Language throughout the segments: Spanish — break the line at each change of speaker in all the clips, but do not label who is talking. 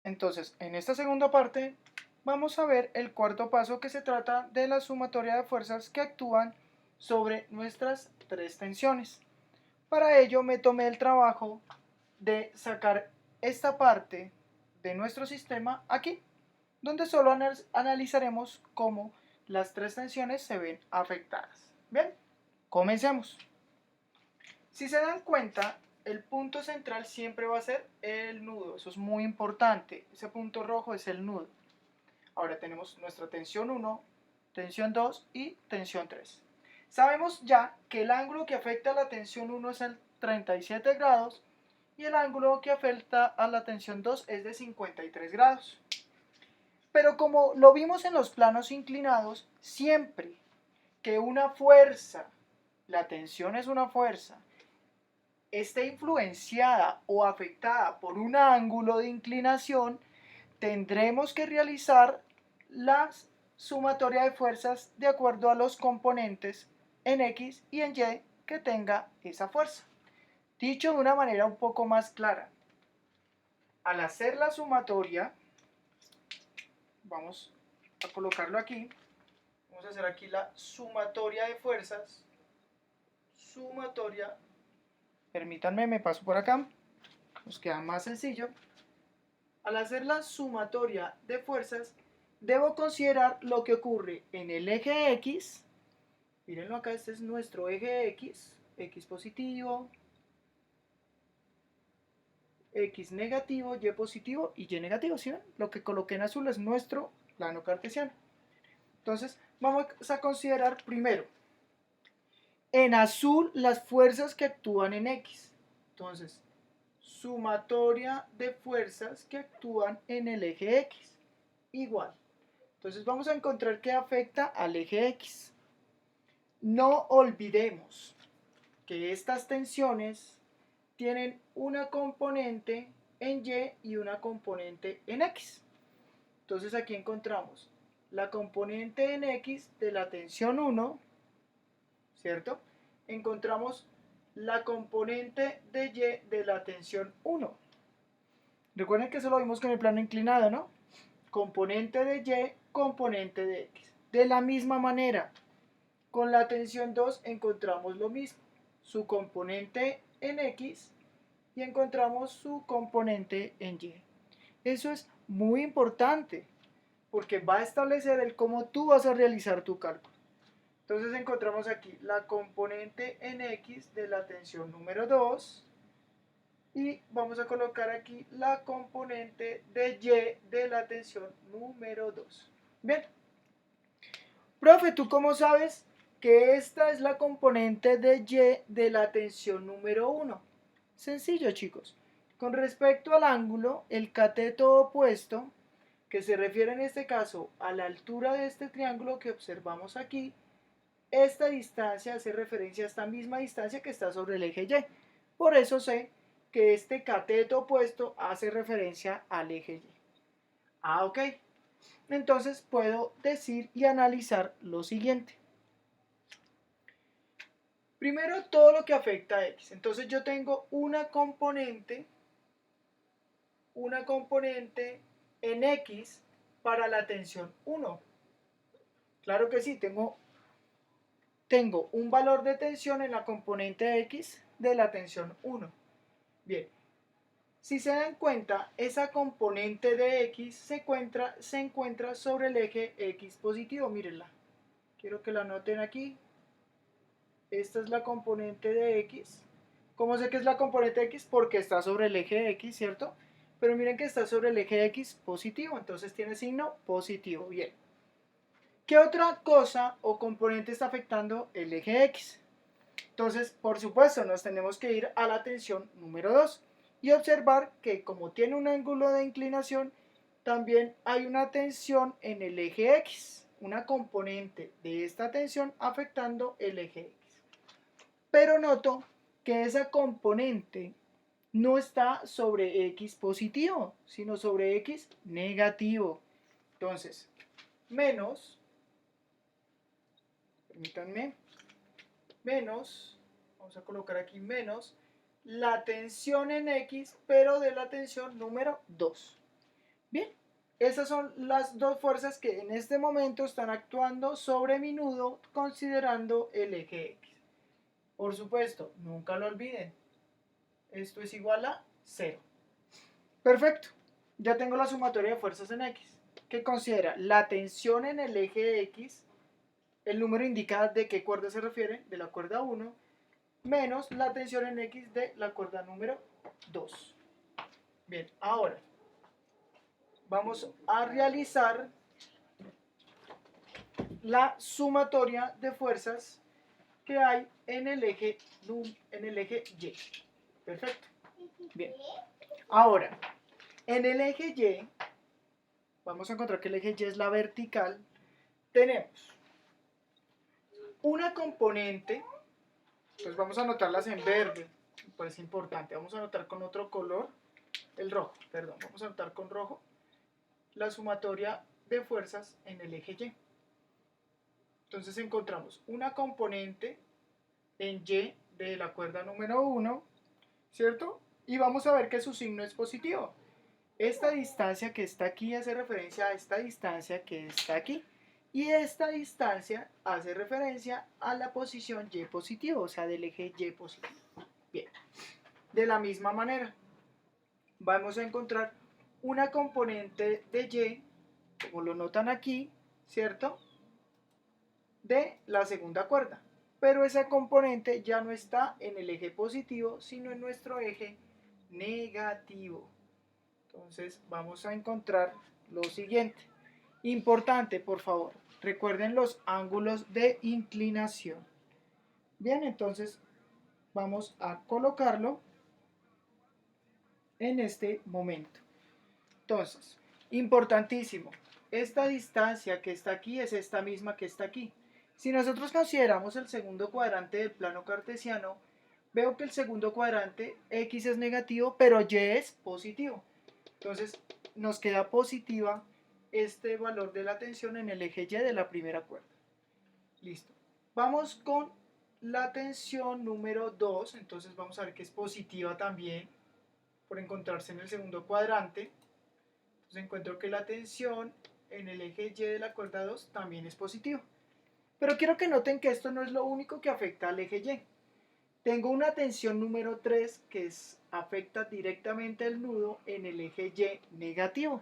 Entonces, en esta segunda parte vamos a ver el cuarto paso, que se trata de la sumatoria de fuerzas que actúan sobre nuestras tres tensiones. Para ello me tomé el trabajo de sacar esta parte de nuestro sistema aquí, donde solo analizaremos cómo las tres tensiones se ven afectadas. Bien, comencemos. Si se dan cuenta, el punto central siempre va a ser el nudo. Eso es muy importante. Ese punto rojo es el nudo. Ahora tenemos nuestra tensión 1, tensión 2 y tensión 3. Sabemos ya que el ángulo que afecta a la tensión 1 es el 37 grados y el ángulo que afecta a la tensión 2 es de 53 grados. Pero como lo vimos en los planos inclinados, siempre que una fuerza, la tensión es una fuerza, esté influenciada o afectada por un ángulo de inclinación, tendremos que realizar la sumatoria de fuerzas de acuerdo a los componentes en X y en Y que tenga esa fuerza. Dicho de una manera un poco más clara, al hacer la sumatoria, vamos a colocarlo aquí, vamos a hacer aquí la sumatoria de fuerzas, sumatoria, permítanme, me paso por acá, nos queda más sencillo. Al hacer la sumatoria de fuerzas, debo considerar lo que ocurre en el eje X. Mírenlo acá, este es nuestro eje X, X positivo, X negativo, Y positivo y Y negativo, ¿sí ven? Lo que coloqué en azul es nuestro plano cartesiano. Entonces, vamos a considerar primero, en azul, las fuerzas que actúan en X. Entonces, sumatoria de fuerzas que actúan en el eje X. Igual. Entonces vamos a encontrar que afecta al eje X. No olvidemos que estas tensiones tienen una componente en Y y una componente en X. Entonces aquí encontramos la componente en X de la tensión 1, ¿cierto? Encontramos la componente de Y de la tensión 1. Recuerden que eso lo vimos con el plano inclinado, ¿no? Componente de Y, componente de X. De la misma manera, con la tensión 2 encontramos lo mismo, su componente en X y encontramos su componente en Y. Eso es muy importante porque va a establecer el cómo tú vas a realizar tu cálculo. Entonces encontramos aquí la componente en X de la tensión número 2 y vamos a colocar aquí la componente de Y de la tensión número 2. Bien, profe, ¿tú cómo sabes que esta es la componente de Y de la tensión número 1? Sencillo, chicos. Con respecto al ángulo, el cateto opuesto, que se refiere en este caso a la altura de este triángulo que observamos aquí, esta distancia hace referencia a esta misma distancia que está sobre el eje Y. Por eso sé que este cateto opuesto hace referencia al eje Y. Ah, ok. Entonces puedo decir y analizar lo siguiente. Primero, todo lo que afecta a X. Entonces yo tengo una componente en X para la tensión 1. Claro que sí, tengo un valor de tensión en la componente X de la tensión 1. Bien, si se dan cuenta, esa componente de X se encuentra sobre el eje X positivo. Mírenla. Quiero que la noten aquí. Esta es la componente de X. ¿Cómo sé que es la componente de X? Porque está sobre el eje X, ¿cierto? Pero miren que está sobre el eje X positivo, entonces tiene signo positivo. Bien. ¿Qué otra cosa o componente está afectando el eje X? Entonces, por supuesto, nos tenemos que ir a la tensión número 2 y observar que como tiene un ángulo de inclinación, también hay una tensión en el eje X, una componente de esta tensión afectando el eje X. Pero noto que esa componente no está sobre X positivo, sino sobre X negativo. Entonces, menos, permítanme, menos, vamos a colocar aquí menos, la tensión en X, pero de la tensión número 2. Bien, esas son las dos fuerzas que en este momento están actuando sobre mi nudo considerando el eje X. Por supuesto, nunca lo olviden, esto es igual a 0. Perfecto, ya tengo la sumatoria de fuerzas en X, que considera la tensión en el eje X, el número indica de qué cuerda se refiere, de la cuerda 1, menos la tensión en X de la cuerda número 2. Bien, ahora vamos a realizar la sumatoria de fuerzas que hay en el eje Y. Perfecto. Bien. Ahora, en el eje Y, vamos a encontrar que el eje Y es la vertical. Tenemos una componente, pues vamos a anotarlas en verde, pues importante. Vamos a anotar con otro color, el rojo, perdón, vamos a anotar con rojo la sumatoria de fuerzas en el eje Y. Entonces encontramos una componente en Y de la cuerda número 1, ¿cierto? Y vamos a ver que su signo es positivo. Esta distancia que está aquí hace referencia a esta distancia que está aquí. Y esta distancia hace referencia a la posición Y positivo, o sea, del eje Y positivo. Bien, de la misma manera, vamos a encontrar una componente de Y, como lo notan aquí, ¿cierto? De la segunda cuerda. Pero esa componente ya no está en el eje positivo, sino en nuestro eje negativo. Entonces vamos a encontrar lo siguiente. Importante, por favor, recuerden los ángulos de inclinación. Bien, entonces vamos a colocarlo en este momento. Entonces, importantísimo, esta distancia que está aquí es esta misma que está aquí. Si nosotros consideramos el segundo cuadrante del plano cartesiano, veo que el segundo cuadrante X es negativo, pero Y es positivo. Entonces, nos queda positiva este valor de la tensión en el eje Y de la primera cuerda. Listo. Vamos con la tensión número 2. Entonces, vamos a ver que es positiva también por encontrarse en el segundo cuadrante. Entonces, encuentro que la tensión en el eje Y de la cuerda 2 también es positiva. Pero quiero que noten que esto no es lo único que afecta al eje Y. Tengo una tensión número 3 que afecta directamente el nudo en el eje Y negativo.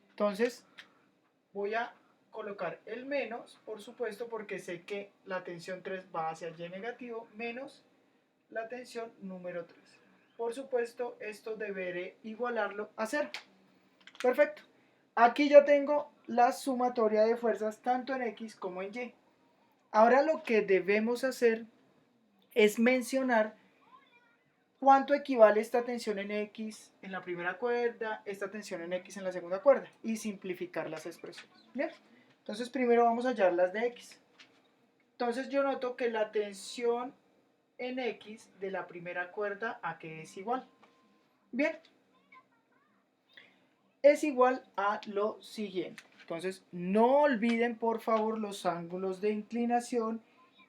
Entonces voy a colocar el menos, por supuesto, porque sé que la tensión 3 va hacia Y negativo, menos la tensión número 3. Por supuesto, esto deberé igualarlo a 0. Perfecto. Aquí ya tengo la sumatoria de fuerzas tanto en X como en Y. Ahora lo que debemos hacer es mencionar cuánto equivale esta tensión en X en la primera cuerda, esta tensión en X en la segunda cuerda, y simplificar las expresiones. Bien, entonces primero vamos a hallar las de X. Entonces yo noto que la tensión en X de la primera cuerda a qué es igual. Bien, es igual a lo siguiente. Entonces no olviden por favor los ángulos de inclinación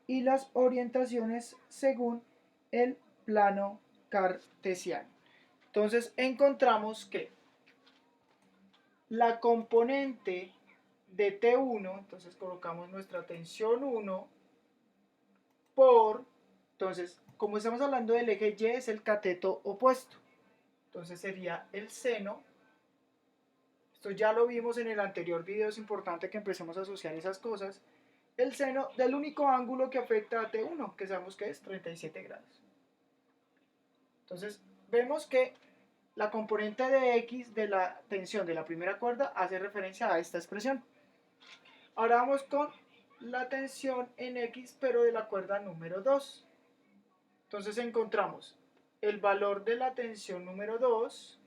y las orientaciones según el plano cartesiano. Entonces encontramos que la componente de T1, entonces colocamos nuestra tensión 1 por, entonces como estamos hablando del eje Y es el cateto opuesto, entonces sería el seno, esto ya lo vimos en el anterior video, es importante que empecemos a asociar esas cosas, el seno del único ángulo que afecta a T1, que sabemos que es 37 grados. Entonces vemos que la componente de X de la tensión de la primera cuerda hace referencia a esta expresión. Ahora vamos con la tensión en X, pero de la cuerda número 2. Entonces encontramos el valor de la tensión número 2,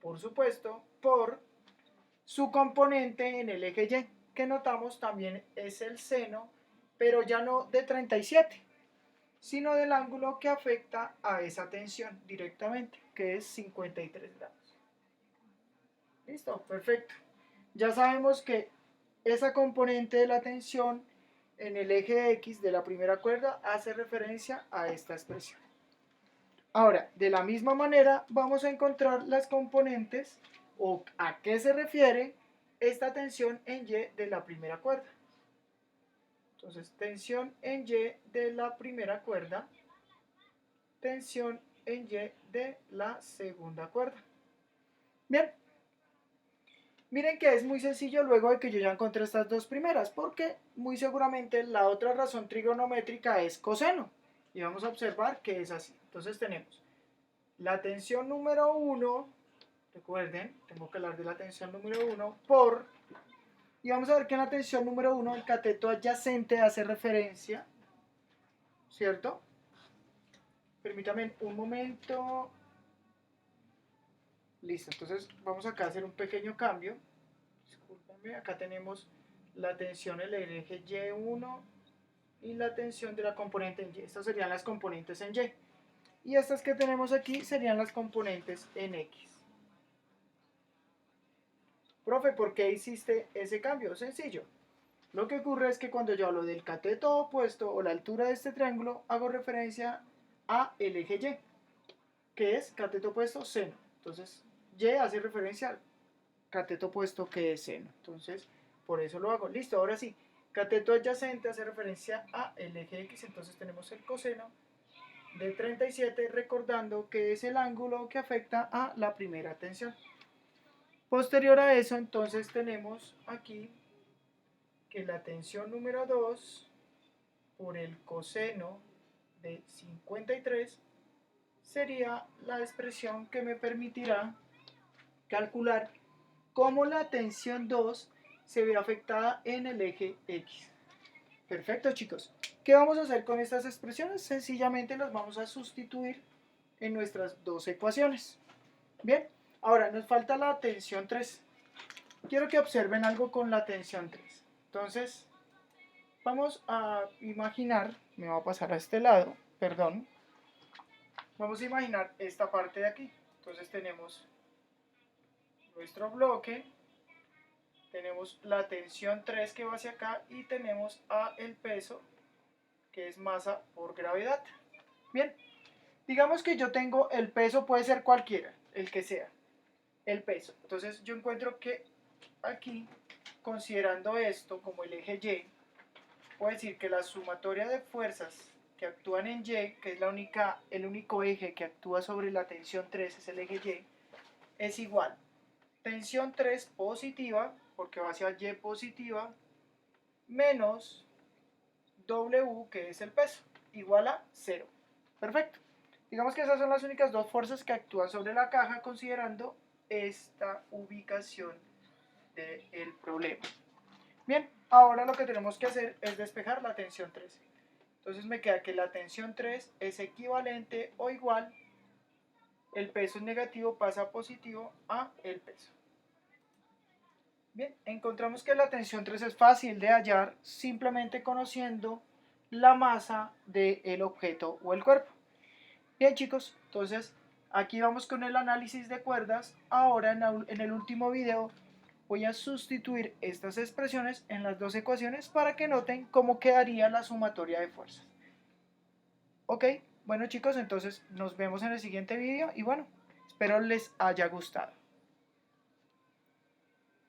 por supuesto, por su componente en el eje Y, que notamos también es el seno, pero ya no de 37, sino del ángulo que afecta a esa tensión directamente, que es 53 grados. Listo, perfecto. Ya sabemos que esa componente de la tensión en el eje X de la primera cuerda hace referencia a esta expresión. Ahora, de la misma manera, vamos a encontrar las componentes o a qué se refiere esta tensión en Y de la primera cuerda. Entonces, tensión en Y de la primera cuerda, tensión en Y de la segunda cuerda. Bien, miren que es muy sencillo luego de que yo ya encontré estas dos primeras, porque muy seguramente la otra razón trigonométrica es coseno. Y vamos a observar que es así. Entonces tenemos la tensión número 1, recuerden, tengo que hablar de la tensión número 1 por, y vamos a ver que en la tensión número 1 el cateto adyacente hace referencia, ¿cierto? Permítame un momento. Listo, entonces vamos acá a hacer un pequeño cambio. Discúlpenme, acá tenemos la tensión en el eje Y1 y la tensión de la componente en Y. Estas serían las componentes en Y. Y estas que tenemos aquí serían las componentes en X. Profe, ¿por qué hiciste ese cambio? Sencillo. Lo que ocurre es que cuando yo hablo del cateto opuesto o la altura de este triángulo, hago referencia a el eje Y, que es cateto opuesto seno. Entonces, Y hace referencia al cateto opuesto que es seno. Entonces, por eso lo hago. Listo, ahora sí. Cateto adyacente hace referencia a el eje X, entonces tenemos el coseno de 37, recordando que es el ángulo que afecta a la primera tensión. Posterior a eso, entonces tenemos aquí que la tensión número 2 por el coseno de 53 sería la expresión que me permitirá calcular cómo la tensión 2 se ve afectada en el eje X. Perfecto, chicos. ¿Qué vamos a hacer con estas expresiones? Sencillamente las vamos a sustituir en nuestras dos ecuaciones. Bien, ahora nos falta la tensión 3. Quiero que observen algo con la tensión 3. Entonces, vamos a imaginar, me va a pasar a este lado, perdón. Vamos a imaginar esta parte de aquí. Entonces tenemos nuestro bloque, tenemos la tensión 3 que va hacia acá y tenemos el peso, que es masa por gravedad. Bien, digamos que yo tengo el peso, puede ser cualquiera, el que sea, el peso. Entonces yo encuentro que aquí, considerando esto como el eje Y, puedo decir que la sumatoria de fuerzas que actúan en Y, que es el único eje que actúa sobre la tensión 3, es el eje Y, es igual. Tensión 3 positiva, porque va hacia Y positiva, menos W, que es el peso, igual a 0. Perfecto. Digamos que esas son las únicas dos fuerzas que actúan sobre la caja considerando esta ubicación del problema. Bien, ahora lo que tenemos que hacer es despejar la tensión 3. Entonces me queda que la tensión 3 es equivalente o igual, el peso es negativo, pasa a positivo a el peso. Bien, encontramos que la tensión 3 es fácil de hallar simplemente conociendo la masa del objeto o el cuerpo. Bien, chicos, entonces aquí vamos con el análisis de cuerdas. Ahora en el último video voy a sustituir estas expresiones en las dos ecuaciones para que noten cómo quedaría la sumatoria de fuerzas. Ok, bueno chicos, entonces nos vemos en el siguiente video y bueno, espero les haya gustado.